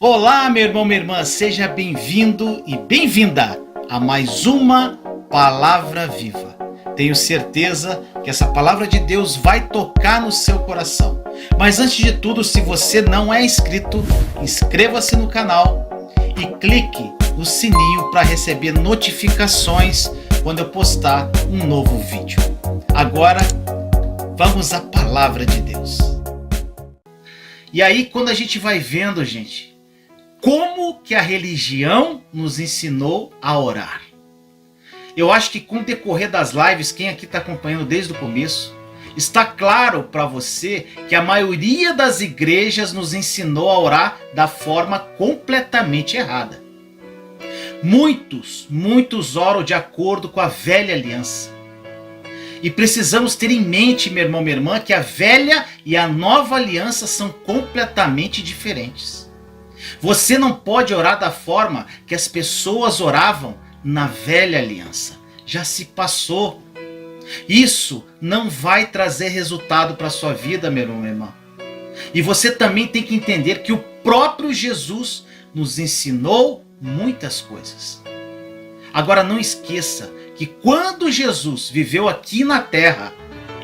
Olá, meu irmão, minha irmã, seja bem-vindo e bem-vinda a mais uma Palavra Viva. Tenho certeza que essa Palavra de Deus vai tocar no seu coração. Mas antes de tudo, se você não é inscrito, inscreva-se no canal e clique no sininho para receber notificações quando eu postar um novo vídeo. Agora, vamos à Palavra de Deus. E aí, quando a gente vai vendo, gente, como que a religião nos ensinou a orar? Eu acho que com o decorrer das lives, quem aqui está acompanhando desde o começo, está claro para você que a maioria das igrejas nos ensinou a orar da forma completamente errada. Muitos oram de acordo com a velha aliança. E precisamos ter em mente, meu irmão, minha irmã, que a velha e a nova aliança são completamente diferentes. Você não pode orar da forma que as pessoas oravam na velha aliança. Já se passou. Isso não vai trazer resultado para a sua vida, meu irmão, minha irmã. E você também tem que entender que o próprio Jesus nos ensinou muitas coisas. Agora não esqueça que quando Jesus viveu aqui na terra,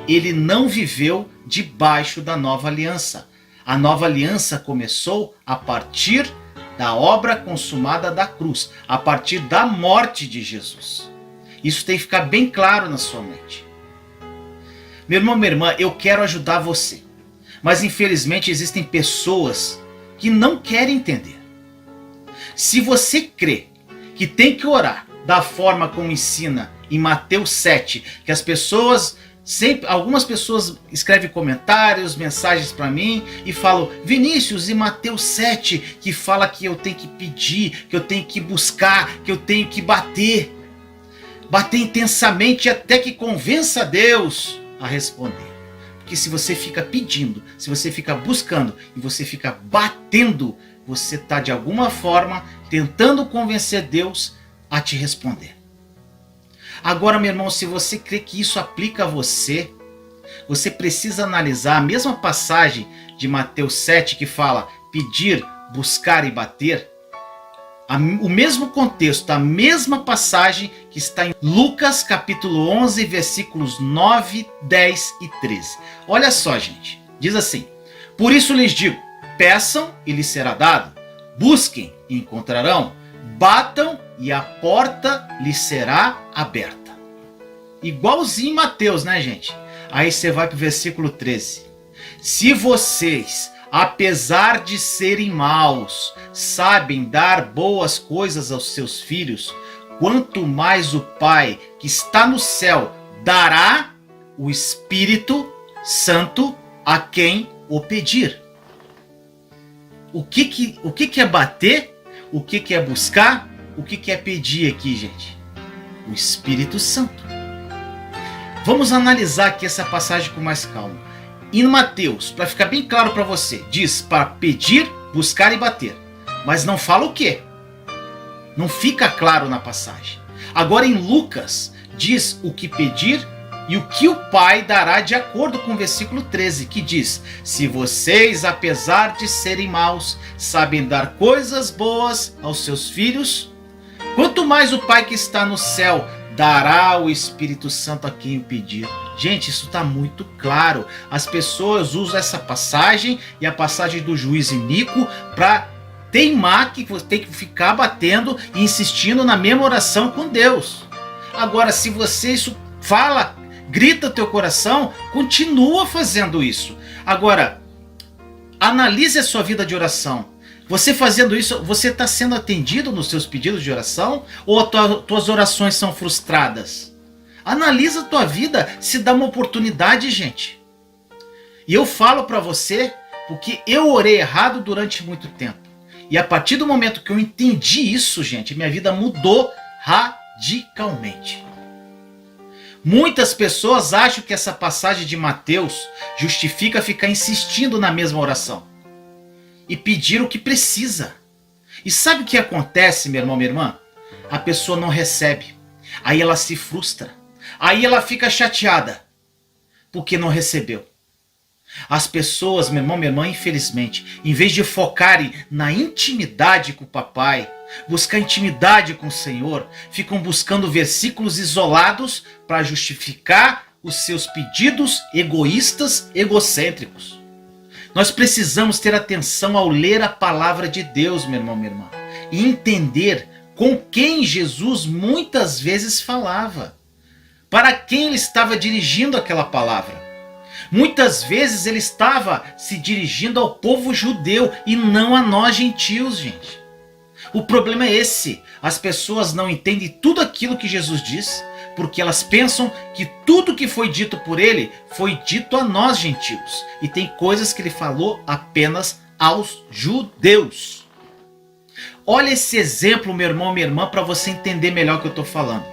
ele não viveu debaixo da nova aliança. A nova aliança começou a partir da obra consumada da cruz, a partir da morte de Jesus. Isso tem que ficar bem claro na sua mente. Meu irmão, minha irmã, eu quero ajudar você, mas infelizmente existem pessoas que não querem entender. Se você crê que tem que orar da forma como ensina em Mateus 7, que as pessoas algumas pessoas escrevem comentários, mensagens para mim e falam: Vinícius, e Mateus 7 que fala que eu tenho que pedir, que eu tenho que buscar, que eu tenho que bater intensamente até que convença Deus a responder. Porque se você fica pedindo, se você fica buscando e você fica batendo, você está de alguma forma tentando convencer Deus a te responder. Agora, meu irmão, se você crê que isso aplica a você, você precisa analisar a mesma passagem de Mateus 7 que fala pedir, buscar e bater. O mesmo contexto, a mesma passagem que está em Lucas capítulo 11, versículos 9, 10 e 13. Olha só, gente. Diz assim: por isso lhes digo, peçam e lhes será dado, busquem e encontrarão, batam e a porta lhes será aberta. Igualzinho em Mateus, né, gente? Aí você vai para o versículo 13. Se vocês, apesar de serem maus, sabem dar boas coisas aos seus filhos, quanto mais o Pai que está no céu dará o Espírito Santo a quem o pedir. O que é bater? O que é buscar? O que é pedir aqui, gente? O Espírito Santo. Vamos analisar aqui essa passagem com mais calma. Em Mateus, para ficar bem claro para você, diz para pedir, buscar e bater. Mas não fala o quê? Não fica claro na passagem. Agora em Lucas, diz o que pedir e o que o Pai dará, de acordo com o versículo 13, que diz: se vocês, apesar de serem maus, sabem dar coisas boas aos seus filhos, quanto mais o Pai que está no céu dará o Espírito Santo a quem o pedir. Gente, isso está muito claro. As pessoas usam essa passagem e a passagem do juiz Inico para teimar que você tem que ficar batendo e insistindo na mesma oração com Deus. Agora, se você isso fala, grita teu coração, continua fazendo isso. Agora, analise a sua vida de oração. Você fazendo isso, você está sendo atendido nos seus pedidos de oração? Ou tuas orações são frustradas? Analisa a tua vida, se dá uma oportunidade, gente. E eu falo para você, porque eu orei errado durante muito tempo. E a partir do momento que eu entendi isso, gente, minha vida mudou radicalmente. Muitas pessoas acham que essa passagem de Mateus justifica ficar insistindo na mesma oração e pedir o que precisa. E sabe o que acontece, meu irmão, minha irmã? A pessoa não recebe. Aí ela se frustra. Aí ela fica chateada porque não recebeu. As pessoas, meu irmão, minha irmã, infelizmente, em vez de focarem na intimidade com o papai, buscar intimidade com o Senhor, ficam buscando versículos isolados para justificar os seus pedidos egoístas, egocêntricos. Nós precisamos ter atenção ao ler a palavra de Deus, meu irmão, minha irmã, e entender com quem Jesus muitas vezes falava, para quem ele estava dirigindo aquela palavra. Muitas vezes ele estava se dirigindo ao povo judeu e não a nós gentios, gente. O problema é esse: as pessoas não entendem tudo aquilo que Jesus diz, porque elas pensam que tudo que foi dito por ele foi dito a nós gentios, e tem coisas que ele falou apenas aos judeus. Olha esse exemplo, meu irmão, minha irmã, para você entender melhor o que eu estou falando.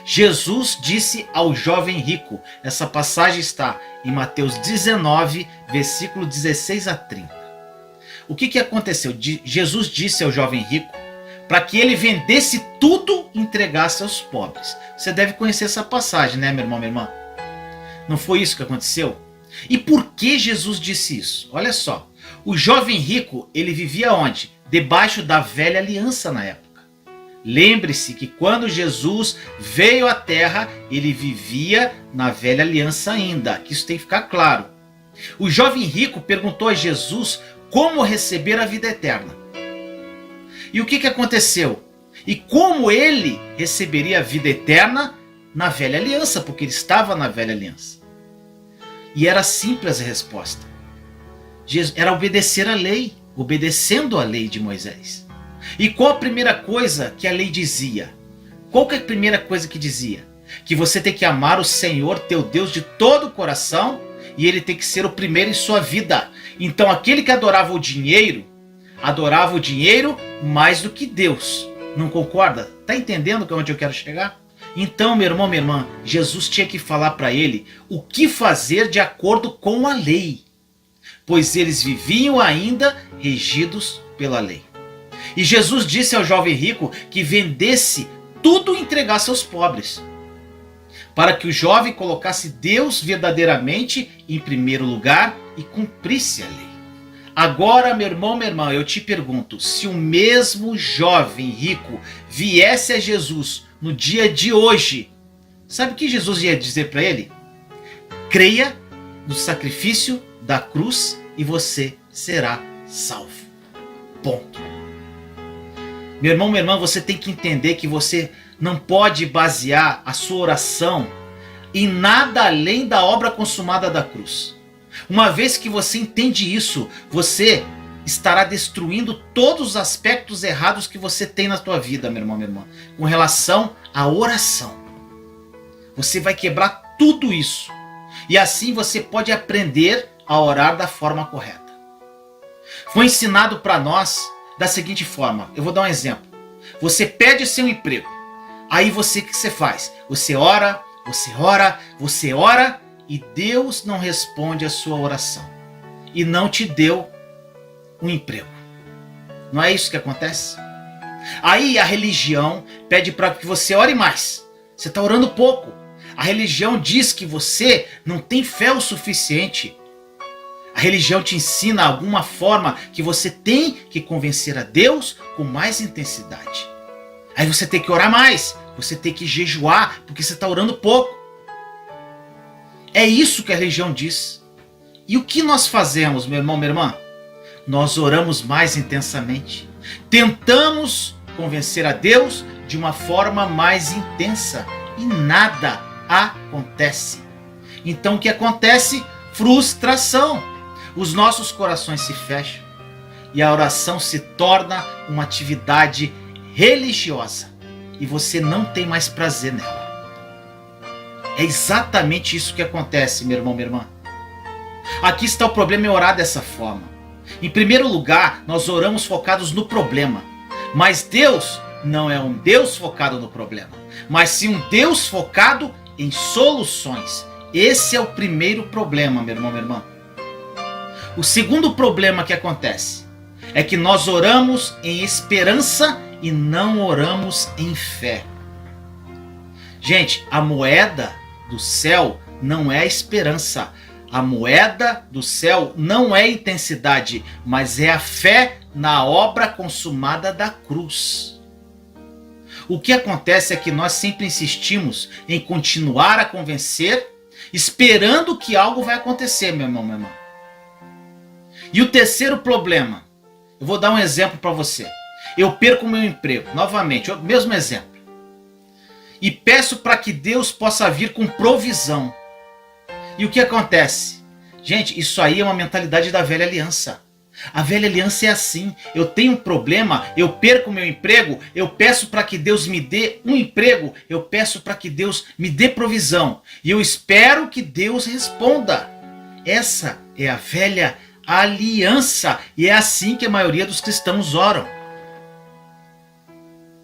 Jesus disse ao jovem rico, essa passagem está em Mateus 19, versículo 16 a 30. O que aconteceu? Jesus disse ao jovem rico para que ele vendesse tudo e entregasse aos pobres. Você deve conhecer essa passagem, né, meu irmão, minha irmã? Não foi isso que aconteceu? E por que Jesus disse isso? Olha só, o jovem rico, ele vivia onde? Debaixo da velha aliança na época. Lembre-se que quando Jesus veio à terra, ele vivia na velha aliança ainda, que isso tem que ficar claro. O jovem rico perguntou a Jesus como receber a vida eterna. E o que aconteceu? E como ele receberia a vida eterna na velha aliança, porque ele estava na velha aliança. E era simples a resposta. Era obedecer a lei, obedecendo a lei de Moisés. E qual a primeira coisa que a lei dizia? Qual que é a primeira coisa que dizia? Que você tem que amar o Senhor, teu Deus, de todo o coração, e ele tem que ser o primeiro em sua vida. Então aquele que adorava o dinheiro mais do que Deus. Não concorda? Está entendendo onde eu quero chegar? Então, meu irmão, minha irmã, Jesus tinha que falar para ele o que fazer de acordo com a lei, pois eles viviam ainda regidos pela lei. E Jesus disse ao jovem rico que vendesse tudo e entregasse aos pobres, para que o jovem colocasse Deus verdadeiramente em primeiro lugar e cumprisse a lei. Agora, meu irmão, minha irmã, eu te pergunto, se o mesmo jovem rico viesse a Jesus no dia de hoje, sabe o que Jesus ia dizer para ele? Creia no sacrifício da cruz e você será salvo. Ponto. Meu irmão, minha irmã, você tem que entender que você não pode basear a sua oração em nada além da obra consumada da cruz. Uma vez que você entende isso, você estará destruindo todos os aspectos errados que você tem na tua vida, meu irmão, minha irmã, com relação à oração. Você vai quebrar tudo isso. E assim você pode aprender a orar da forma correta. Foi ensinado para nós da seguinte forma, eu vou dar um exemplo. Você pede seu emprego. Aí o que você faz? Você ora, e Deus não responde a sua oração. E não te deu um emprego. Não é isso que acontece? Aí a religião pede para que você ore mais. Você está orando pouco. A religião diz que você não tem fé o suficiente. A religião te ensina alguma forma que você tem que convencer a Deus com mais intensidade. Aí você tem que orar mais, você tem que jejuar, porque você está orando pouco. É isso que a religião diz. E o que nós fazemos, meu irmão, minha irmã? Nós oramos mais intensamente. Tentamos convencer a Deus de uma forma mais intensa. E nada acontece. Então o que acontece? Frustração. Os nossos corações se fecham e a oração se torna uma atividade religiosa e você não tem mais prazer nela. É exatamente isso que acontece, meu irmão, minha irmã. Aqui está o problema em orar dessa forma. Em primeiro lugar, nós oramos focados no problema, mas Deus não é um Deus focado no problema, mas sim um Deus focado em soluções. Esse é o primeiro problema, meu irmão, minha irmã. O segundo problema que acontece é que nós oramos em esperança e não oramos em fé. Gente, a moeda do céu não é a esperança. A moeda do céu não é intensidade, mas é a fé na obra consumada da cruz. O que acontece é que nós sempre insistimos em continuar a convencer, esperando que algo vai acontecer, meu irmão, minha irmã. E o terceiro problema, eu vou dar um exemplo para você. Eu perco o meu emprego, novamente, o mesmo exemplo. E peço para que Deus possa vir com provisão. E o que acontece? Gente, isso aí é uma mentalidade da velha aliança. A velha aliança é assim: eu tenho um problema, eu perco o meu emprego, eu peço para que Deus me dê um emprego, eu peço para que Deus me dê provisão. E eu espero que Deus responda. Essa é a velha aliança. E é assim que a maioria dos cristãos oram.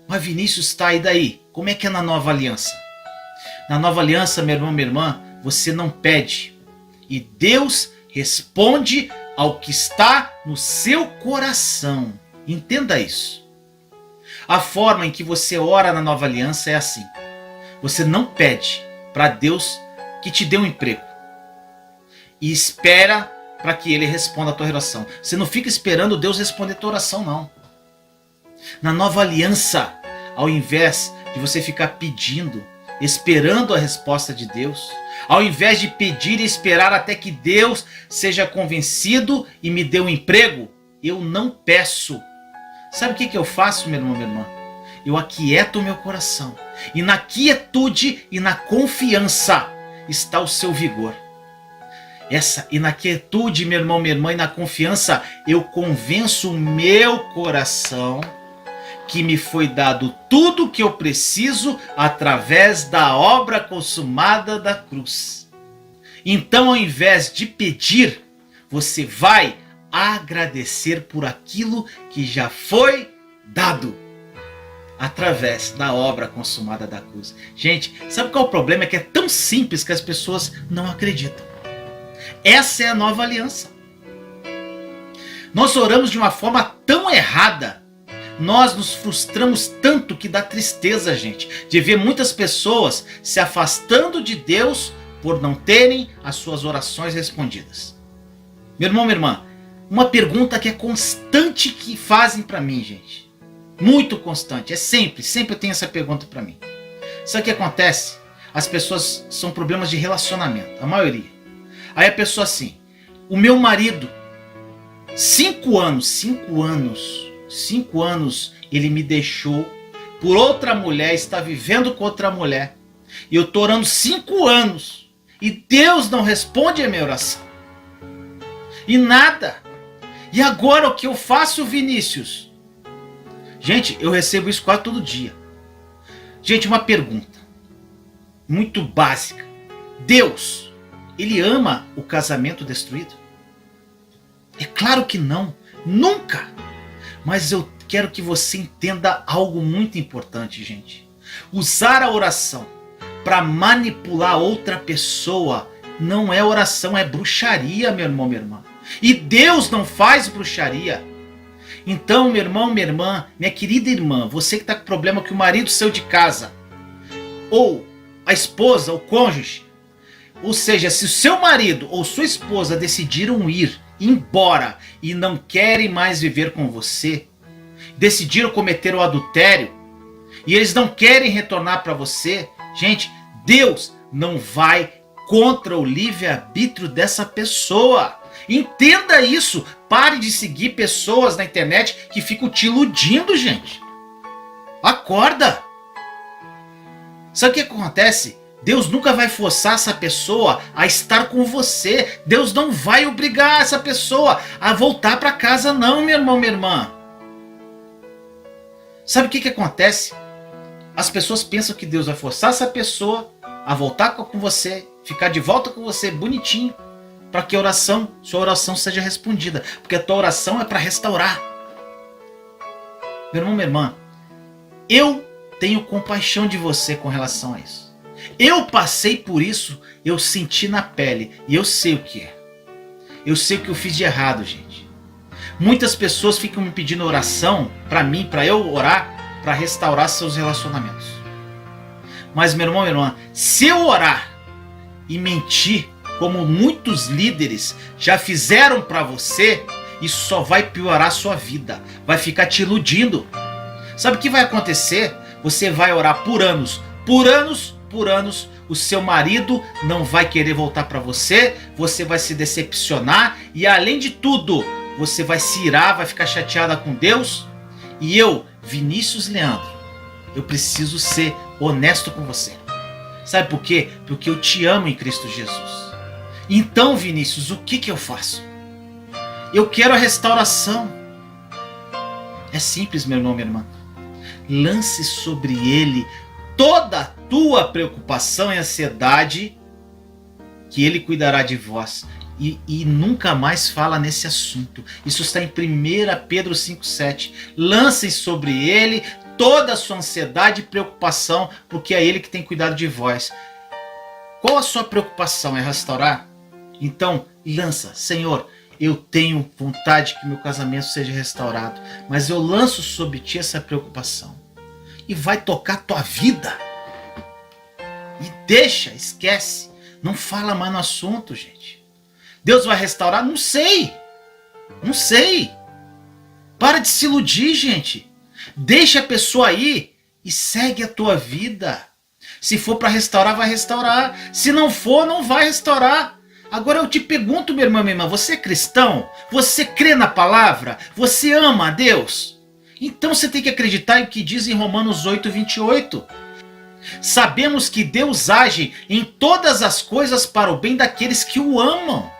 Mas Vinícius, está aí daí. Como é que é na nova aliança? Na nova aliança, meu irmão, minha irmã, você não pede. E Deus responde ao que está no seu coração. Entenda isso. A forma em que você ora na nova aliança é assim. Você não pede para Deus que te dê um emprego. E espera para que Ele responda a tua oração. Você não fica esperando Deus responder a tua oração, não. Na nova aliança, ao invés de você ficar pedindo, esperando a resposta de Deus, ao invés de pedir e esperar até que Deus seja convencido e me dê um emprego, eu não peço. Sabe o que eu faço, meu irmão, minha irmã? Eu aquieto o meu coração. E na quietude e na confiança está o seu vigor. E na quietude, meu irmão, minha irmã, e na confiança, eu convenço o meu coração que me foi dado tudo o que eu preciso através da obra consumada da cruz. Então, ao invés de pedir, você vai agradecer por aquilo que já foi dado através da obra consumada da cruz. Gente, sabe qual é o problema? É que é tão simples que as pessoas não acreditam. Essa é a nova aliança. Nós oramos de uma forma tão errada. Nós nos frustramos tanto que dá tristeza, gente, de ver muitas pessoas se afastando de Deus por não terem as suas orações respondidas. Meu irmão, minha irmã, uma pergunta que é constante que fazem para mim, gente. Muito constante, é sempre eu tenho essa pergunta para mim. Sabe o que acontece? As pessoas são problemas de relacionamento, a maioria. Aí a pessoa assim, o meu marido, 5 anos, ele me deixou por outra mulher, está vivendo com outra mulher. E eu estou orando 5 anos. E Deus não responde a minha oração. E nada. E agora o que eu faço, Vinícius? Gente, eu recebo isso quase todo dia. Gente, uma pergunta muito básica. Deus, Ele ama o casamento destruído? É claro que não. Nunca. Mas eu quero que você entenda algo muito importante, gente. Usar a oração para manipular outra pessoa não é oração, é bruxaria, meu irmão, minha irmã. E Deus não faz bruxaria. Então, meu irmão, minha irmã, minha querida irmã, você que está com problema que o marido saiu de casa, ou a esposa, o cônjuge, ou seja, se o seu marido ou sua esposa decidiram ir embora e não querem mais viver com você, decidiram cometer o adultério e eles não querem retornar para você, gente, Deus não vai contra o livre-arbítrio dessa pessoa. Entenda isso. Pare de seguir pessoas na internet que ficam te iludindo, gente. Acorda. Sabe o que acontece? Deus nunca vai forçar essa pessoa a estar com você. Deus não vai obrigar essa pessoa a voltar para casa, não, meu irmão, minha irmã. Sabe o que acontece? As pessoas pensam que Deus vai forçar essa pessoa a voltar com você, ficar de volta com você bonitinho, para que sua oração seja respondida. Porque a tua oração é para restaurar. Meu irmão, minha irmã, eu tenho compaixão de você com relação a isso. Eu passei por isso, eu senti na pele e eu sei o que é. Eu sei o que eu fiz de errado, gente. Muitas pessoas ficam me pedindo oração para mim, para eu orar, para restaurar seus relacionamentos. Mas, meu irmão, minha irmã, se eu orar e mentir, como muitos líderes já fizeram para você, isso só vai piorar a sua vida, vai ficar te iludindo. Sabe o que vai acontecer? Você vai orar por anos, o seu marido não vai querer voltar para você, você vai se decepcionar e além de tudo, você vai se irar, vai ficar chateada com Deus. E eu, Vinícius Leandro, eu preciso ser honesto com você. Sabe por quê? Porque eu te amo em Cristo Jesus. Então, Vinícius, o que eu faço? Eu quero a restauração. É simples, meu irmão, minha irmã. Lance sobre ele toda a tua preocupação e ansiedade, que ele cuidará de vós. E nunca mais fala nesse assunto. Isso está em 1 Pedro 5,7. Lancem sobre ele toda a sua ansiedade e preocupação, porque é ele que tem cuidado de vós. Qual a sua preocupação? É restaurar? Então, lança. Senhor, eu tenho vontade que meu casamento seja restaurado, mas eu lanço sobre ti essa preocupação. E vai tocar tua vida. E deixa, esquece. Não fala mais no assunto, gente. Deus vai restaurar? Não sei. Não sei. Para de se iludir, gente. Deixa a pessoa aí e segue a tua vida. Se for para restaurar, vai restaurar. Se não for, não vai restaurar. Agora eu te pergunto, meu irmão, minha irmã, você é cristão? Você crê na palavra? Você ama a Deus? Então você tem que acreditar em que diz em Romanos 8:28. Sabemos que Deus age em todas as coisas para o bem daqueles que o amam,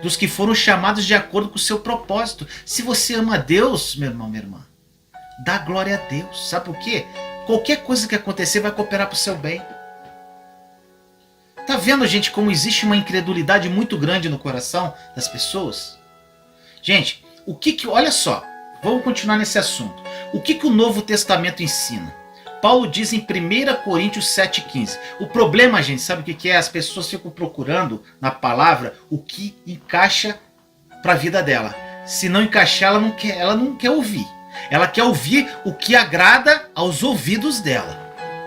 dos que foram chamados de acordo com o seu propósito. Se você ama a Deus, meu irmão, minha irmã, dá glória a Deus. Sabe por quê? Qualquer coisa que acontecer vai cooperar para o seu bem. Tá vendo, gente, como existe uma incredulidade muito grande no coração das pessoas? Gente, olha só, vamos continuar nesse assunto. O que o Novo Testamento ensina? Paulo diz em 1 Coríntios 7,15. O problema, gente, sabe o que é? As pessoas ficam procurando na palavra o que encaixa para a vida dela. Se não encaixar, ela não quer ouvir. Ela quer ouvir o que agrada aos ouvidos dela.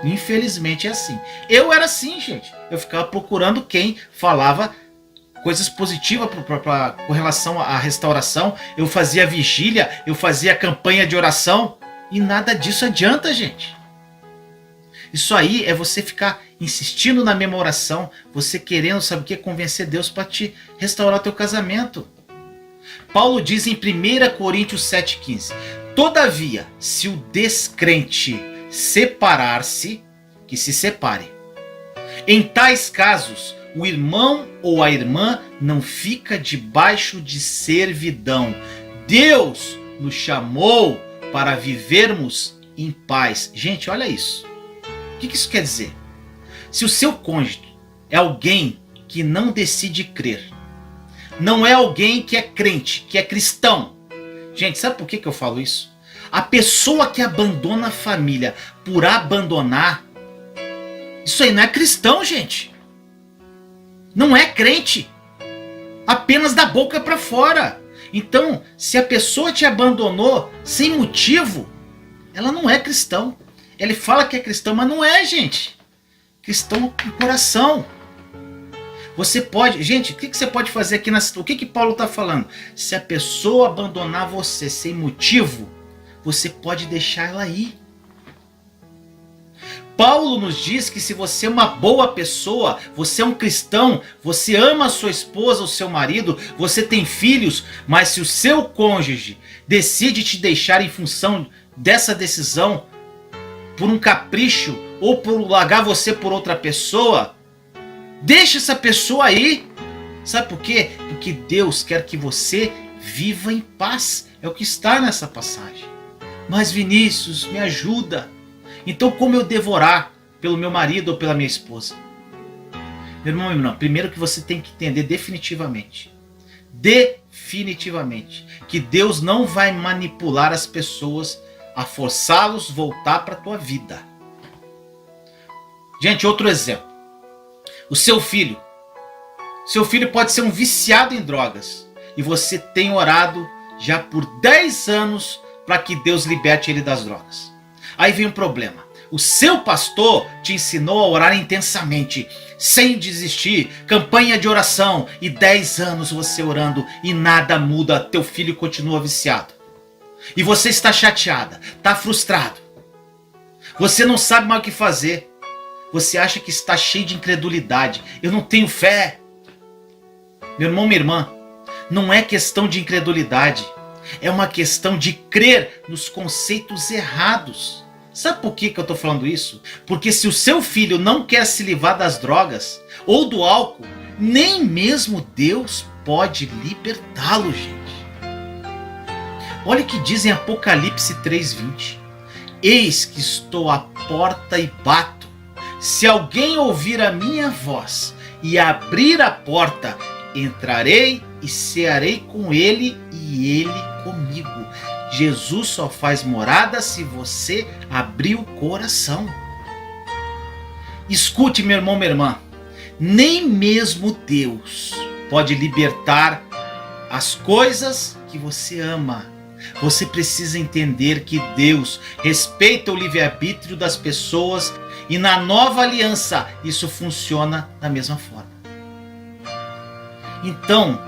Infelizmente é assim. Eu era assim, gente. Eu ficava procurando quem falava coisas positivas com relação à restauração. Eu fazia vigília, eu fazia campanha de oração e nada disso adianta, gente. Isso aí é você ficar insistindo na mesma oração, você querendo, sabe o que? Convencer Deus para te restaurar teu casamento. Paulo diz em 1 Coríntios 7,15: todavia, se o descrente separar-se, que se separe. Em tais casos, o irmão ou a irmã não fica debaixo de servidão. Deus nos chamou para vivermos em paz. Gente, olha isso. O que isso quer dizer? Se o seu cônjuge é alguém que não decide crer, não é alguém que é crente, que é cristão. Gente, sabe por que eu falo isso? A pessoa que abandona a família por abandonar, isso aí não é cristão, gente. Não é crente. Apenas da boca para fora. Então, se a pessoa te abandonou sem motivo, ela não é cristão. Ele fala que é cristão, mas não é, gente. Cristão com coração. Você pode... Gente, o que você pode fazer aqui? O que Paulo está falando? Se a pessoa abandonar você sem motivo, você pode deixar ela ir. Paulo nos diz que se você é uma boa pessoa, você é um cristão, você ama a sua esposa, o seu marido, você tem filhos, mas se o seu cônjuge decide te deixar em função dessa decisão, por um capricho ou por largar você por outra pessoa, deixa essa pessoa aí. Sabe por quê? Porque Deus quer que você viva em paz. É o que está nessa passagem. Mas Vinícius, me ajuda. Então como eu devo orar pelo meu marido ou pela minha esposa? Meu irmão, minha irmã, primeiro que você tem que entender definitivamente, que Deus não vai manipular as pessoas a forçá-los a voltar para a tua vida. Gente, outro exemplo. O seu filho. Seu filho pode ser um viciado em drogas. E você tem orado já por 10 anos para que Deus liberte ele das drogas. Aí vem um problema. O seu pastor te ensinou a orar intensamente. sem desistir, campanha de oração e 10 anos você orando e nada muda, teu filho continua viciado. E você está chateada, está frustrado. Você não sabe mais o que fazer. Você acha que está cheio de incredulidade. Eu não tenho fé. Meu irmão, minha irmã, não é questão de incredulidade. É uma questão de crer nos conceitos errados. Sabe por que eu estou falando isso? Porque se o seu filho não quer se livrar das drogas ou do álcool, nem mesmo Deus pode libertá-lo, gente. Olha o que diz em Apocalipse 3:20. Eis que estou à porta e bato. Se alguém ouvir a minha voz e abrir a porta, entrarei e cearei com ele e ele comigo. Jesus só faz morada se você abrir o coração. Escute, meu irmão, minha irmã. Nem mesmo Deus pode libertar as coisas que você ama. Você precisa entender que Deus respeita o livre-arbítrio das pessoas e na nova aliança isso funciona da mesma forma. Então,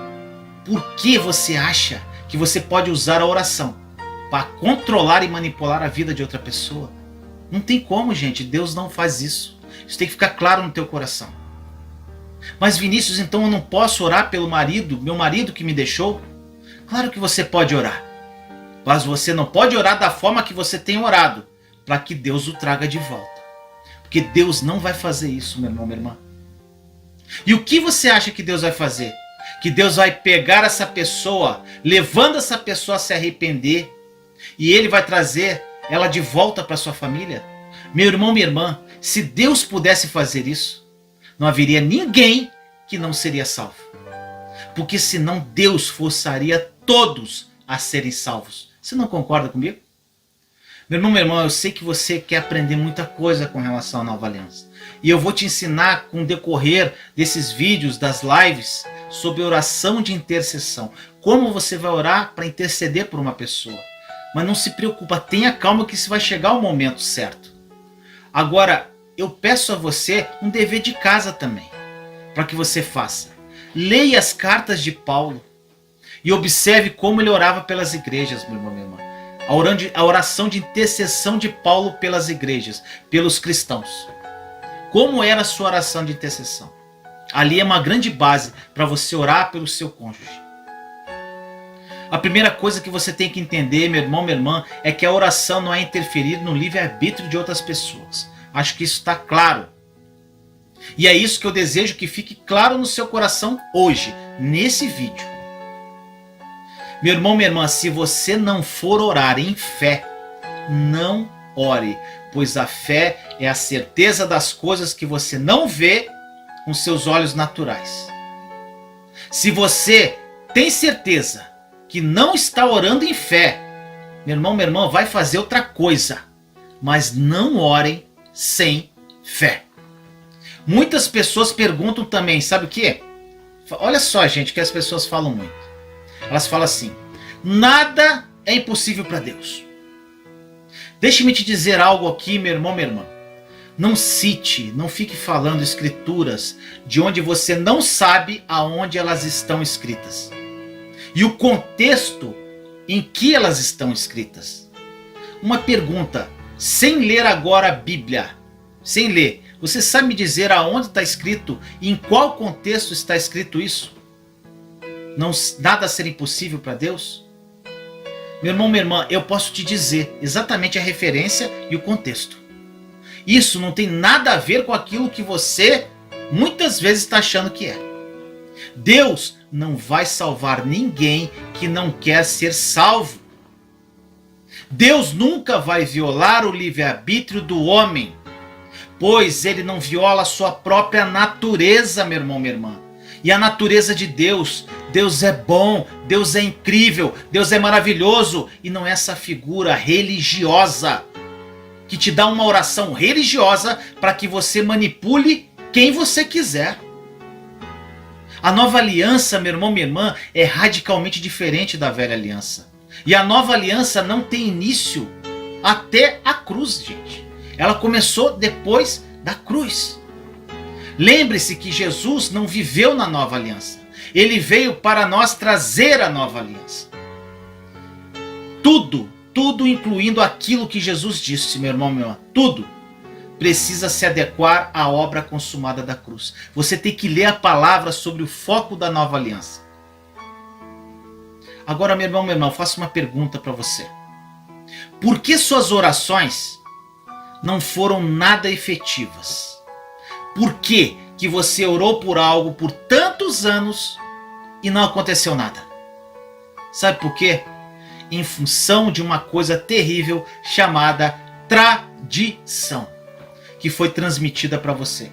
por que você acha que você pode usar a oração para controlar e manipular a vida de outra pessoa? Não tem como, gente. Deus não faz isso. Isso tem que ficar claro no teu coração. Mas Vinícius, então eu não posso orar pelo marido, meu marido que me deixou? Claro que você pode orar. Mas você não pode orar da forma que você tem orado, para que Deus o traga de volta. Porque Deus não vai fazer isso, meu irmão, minha irmã. E o que você acha que Deus vai fazer? Que Deus vai pegar essa pessoa, levando essa pessoa a se arrepender, e Ele vai trazer ela de volta para sua família? Meu irmão, minha irmã, se Deus pudesse fazer isso, não haveria ninguém que não seria salvo. Porque senão Deus forçaria todos a serem salvos. Você não concorda comigo? Meu irmão, minha irmã, eu sei que você quer aprender muita coisa com relação à nova aliança. E eu vou te ensinar com o decorrer desses vídeos, das lives, sobre oração de intercessão. Como você vai orar para interceder por uma pessoa. Mas não se preocupa, tenha calma que isso vai chegar o momento certo. Agora, eu peço a você um dever de casa também, para que você faça. Leia as cartas de Paulo e observe como ele orava pelas igrejas, meu irmão, minha irmã. A oração de intercessão de Paulo pelas igrejas, pelos cristãos. Como era a sua oração de intercessão? Ali é uma grande base para você orar pelo seu cônjuge. A primeira coisa que você tem que entender, meu irmão, minha irmã, é que a oração não é interferir no livre-arbítrio de outras pessoas. Acho que isso está claro. E é isso que eu desejo que fique claro no seu coração hoje, nesse vídeo. Meu irmão, minha irmã, se você não for orar em fé, não ore, pois a fé é a certeza das coisas que você não vê com seus olhos naturais. Se você tem certeza que não está orando em fé, meu irmão, minha irmã, vai fazer outra coisa, mas não orem sem fé. Muitas pessoas perguntam também, sabe o que? Olha só, gente, que as pessoas falam muito. Elas falam assim: nada é impossível para Deus. Deixe-me te dizer algo aqui, meu irmão, minha irmã. Não cite, não fique falando escrituras de onde você não sabe aonde elas estão escritas. E o contexto em que elas estão escritas. Uma pergunta, sem ler agora a Bíblia, sem ler, você sabe me dizer aonde está escrito e em qual contexto está escrito isso? Não, nada ser impossível para Deus? Meu irmão, minha irmã, eu posso te dizer exatamente a referência e o contexto. Isso não tem nada a ver com aquilo que você muitas vezes está achando que é. Deus não vai salvar ninguém que não quer ser salvo. Deus nunca vai violar o livre-arbítrio do homem, pois ele não viola a sua própria natureza, meu irmão, minha irmã. E a natureza de Deus, Deus é bom, Deus é incrível, Deus é maravilhoso, e não é essa figura religiosa que te dá uma oração religiosa para que você manipule quem você quiser. A nova aliança, meu irmão, minha irmã, é radicalmente diferente da velha aliança. E a nova aliança não tem início até a cruz, gente. Ela começou depois da cruz. Lembre-se que Jesus não viveu na nova aliança. Ele veio para nós trazer a nova aliança. Tudo incluindo aquilo que Jesus disse, meu irmão, meu irmão, tudo precisa se adequar à obra consumada da cruz. Você tem que ler a palavra sobre o foco da nova aliança. Agora, meu irmão, faço uma pergunta para você. Por que suas orações não foram nada efetivas? Por que você orou por algo por tantos anos e não aconteceu nada? Sabe por quê? Em função de uma coisa terrível chamada tradição, que foi transmitida para você.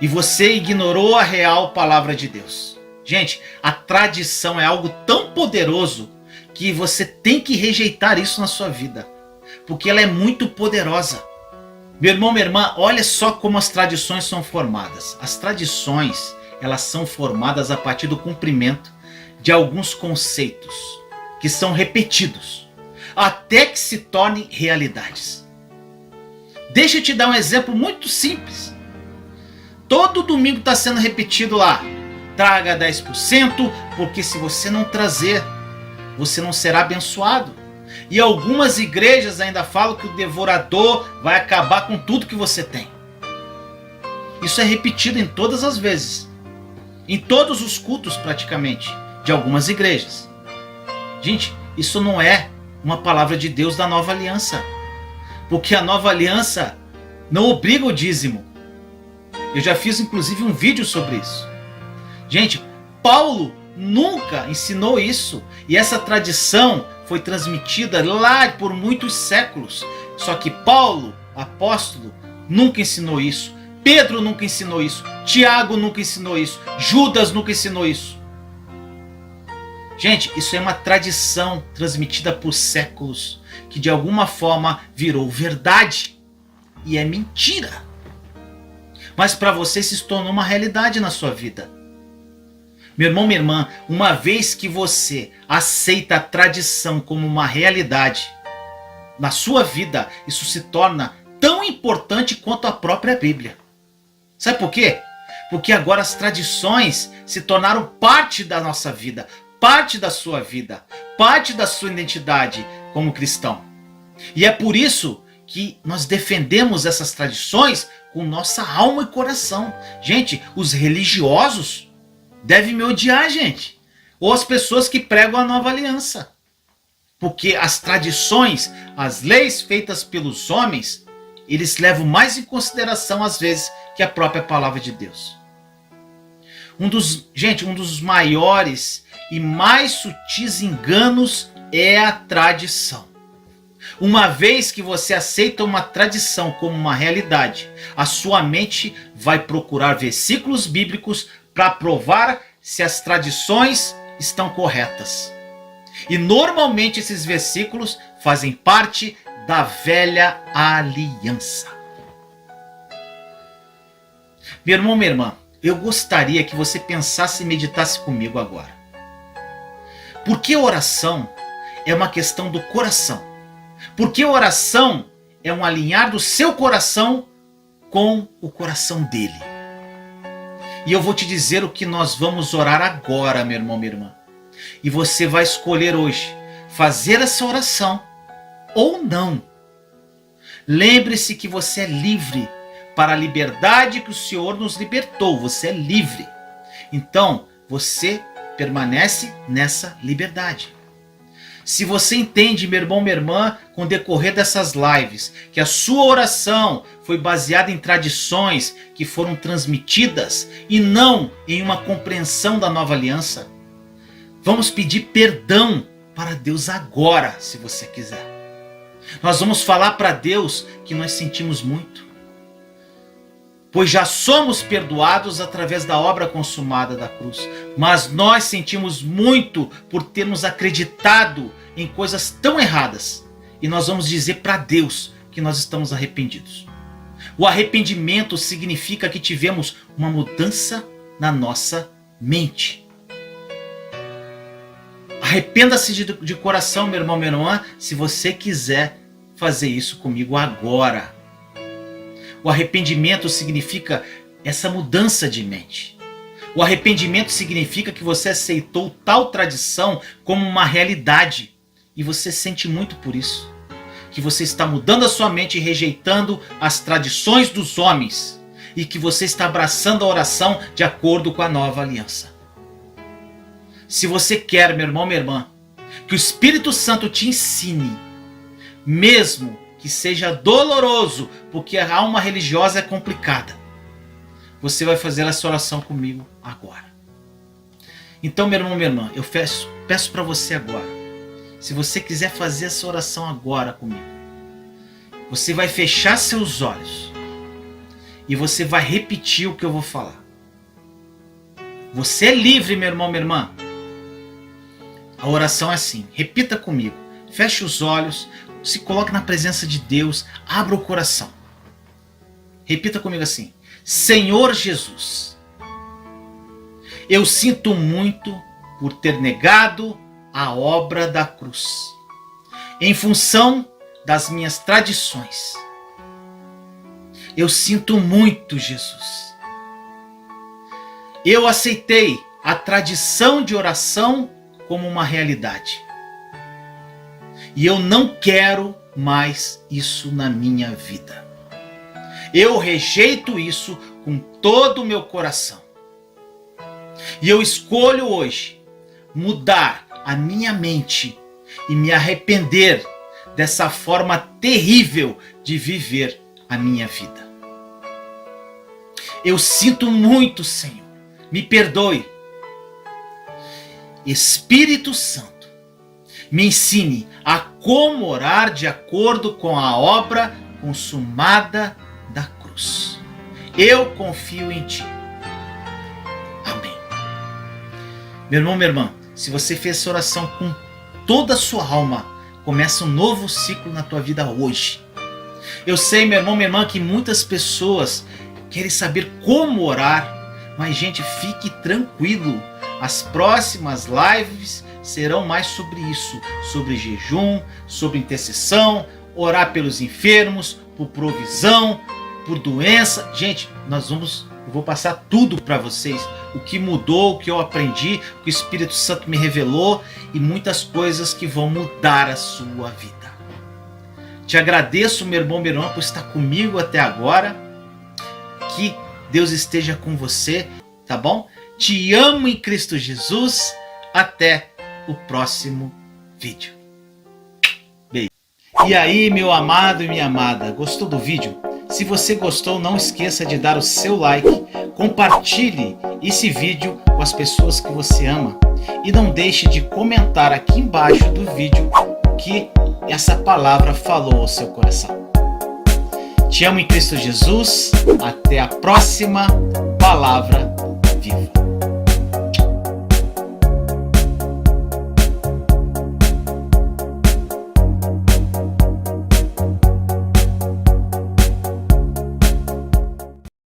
E você ignorou a real palavra de Deus. Gente, a tradição é algo tão poderoso que você tem que rejeitar isso na sua vida, porque ela é muito poderosa. Meu irmão, minha irmã, olha só como as tradições são formadas. As tradições, elas são formadas a partir do cumprimento de alguns conceitos que são repetidos, até que se tornem realidades. Deixa eu te dar um exemplo muito simples. Todo domingo está sendo repetido lá: traga 10%, porque se você não trazer, você não será abençoado. E algumas igrejas ainda falam que o devorador vai acabar com tudo que você tem. Isso é repetido em todas as vezes, em todos os cultos praticamente, de algumas igrejas. Gente, isso não é uma palavra de Deus da nova aliança, porque a nova aliança não obriga o dízimo. Eu já fiz inclusive um vídeo sobre isso. Gente, Paulo nunca ensinou isso, e essa tradição foi transmitida lá por muitos séculos. Só que Paulo, apóstolo, nunca ensinou isso. Pedro nunca ensinou isso. Tiago nunca ensinou isso. Judas nunca ensinou isso. Gente, isso é uma tradição transmitida por séculos, que de alguma forma virou verdade e é mentira. Mas para você se tornou uma realidade na sua vida. Meu irmão, minha irmã, uma vez que você aceita a tradição como uma realidade na sua vida, isso se torna tão importante quanto a própria Bíblia. Sabe por quê? Porque agora as tradições se tornaram parte da nossa vida, parte da sua vida, parte da sua identidade como cristão. E é por isso que nós defendemos essas tradições com nossa alma e coração. Gente, os religiosos devem me odiar, gente. Ou as pessoas que pregam a nova aliança. Porque as tradições, as leis feitas pelos homens, eles levam mais em consideração às vezes que a própria palavra de Deus. Um dos maiores e mais sutis enganos é a tradição. Uma vez que você aceita uma tradição como uma realidade, a sua mente vai procurar versículos bíblicos para provar se as tradições estão corretas. E normalmente esses versículos fazem parte da velha aliança. Meu irmão, minha irmã, eu gostaria que você pensasse e meditasse comigo agora. Porque oração é uma questão do coração. Porque oração é um alinhar do seu coração com o coração dele. E eu vou te dizer o que nós vamos orar agora, meu irmão, minha irmã. E você vai escolher hoje fazer essa oração ou não. Lembre-se que você é livre para a liberdade que o Senhor nos libertou. Você é livre. Então, você permanece nessa liberdade. Se você entende, meu irmão, minha irmã, com o decorrer dessas lives, que a sua oração foi baseada em tradições que foram transmitidas e não em uma compreensão da nova aliança, vamos pedir perdão para Deus agora, se você quiser. Nós vamos falar para Deus que nós sentimos muito, pois já somos perdoados através da obra consumada da cruz. Mas nós sentimos muito por termos acreditado em coisas tão erradas. E nós vamos dizer para Deus que nós estamos arrependidos. O arrependimento significa que tivemos uma mudança na nossa mente. Arrependa-se de coração, meu irmão, minha irmã, se você quiser fazer isso comigo agora. O arrependimento significa essa mudança de mente. O arrependimento significa que você aceitou tal tradição como uma realidade e você sente muito por isso. Que você está mudando a sua mente e rejeitando as tradições dos homens e que você está abraçando a oração de acordo com a nova aliança. Se você quer, meu irmão, minha irmã, que o Espírito Santo te ensine, mesmo que seja doloroso, porque a alma religiosa é complicada, você vai fazer essa oração comigo agora. Então, meu irmão, minha irmã, eu peço para você agora, se você quiser fazer essa oração agora comigo, você vai fechar seus olhos e você vai repetir o que eu vou falar. Você é livre, meu irmão, minha irmã. A oração é assim, repita comigo, feche os olhos, se coloque na presença de Deus, abra o coração. Repita comigo assim: Senhor Jesus, eu sinto muito por ter negado a obra da cruz, em função das minhas tradições. Eu sinto muito, Jesus. Eu aceitei a tradição de oração como uma realidade. E eu não quero mais isso na minha vida. Eu rejeito isso com todo o meu coração. E eu escolho hoje mudar a minha mente e me arrepender dessa forma terrível de viver a minha vida. Eu sinto muito, Senhor. Me perdoe. Espírito Santo, me ensine a como orar de acordo com a obra consumada da cruz. Eu confio em Ti. Amém. Meu irmão, minha irmã, se você fez essa oração com toda a sua alma, começa um novo ciclo na tua vida hoje. Eu sei, meu irmão, minha irmã, que muitas pessoas querem saber como orar, mas, gente, fique tranquilo. As próximas lives serão mais sobre isso, sobre jejum, sobre intercessão, orar pelos enfermos, por provisão, por doença. Gente, eu vou passar tudo para vocês, o que mudou, o que eu aprendi, o que o Espírito Santo me revelou e muitas coisas que vão mudar a sua vida. Te agradeço, meu irmão, minha irmã, por estar comigo até agora. Que Deus esteja com você, tá bom? Te amo em Cristo Jesus. Até o próximo vídeo. Beijo. E aí, meu amado e minha amada, gostou do vídeo? Se você gostou, não esqueça de dar o seu like, compartilhe esse vídeo com as pessoas que você ama e não deixe de comentar aqui embaixo do vídeo o que essa palavra falou ao seu coração. Te amo em Cristo Jesus. Até a próxima Palavra Viva.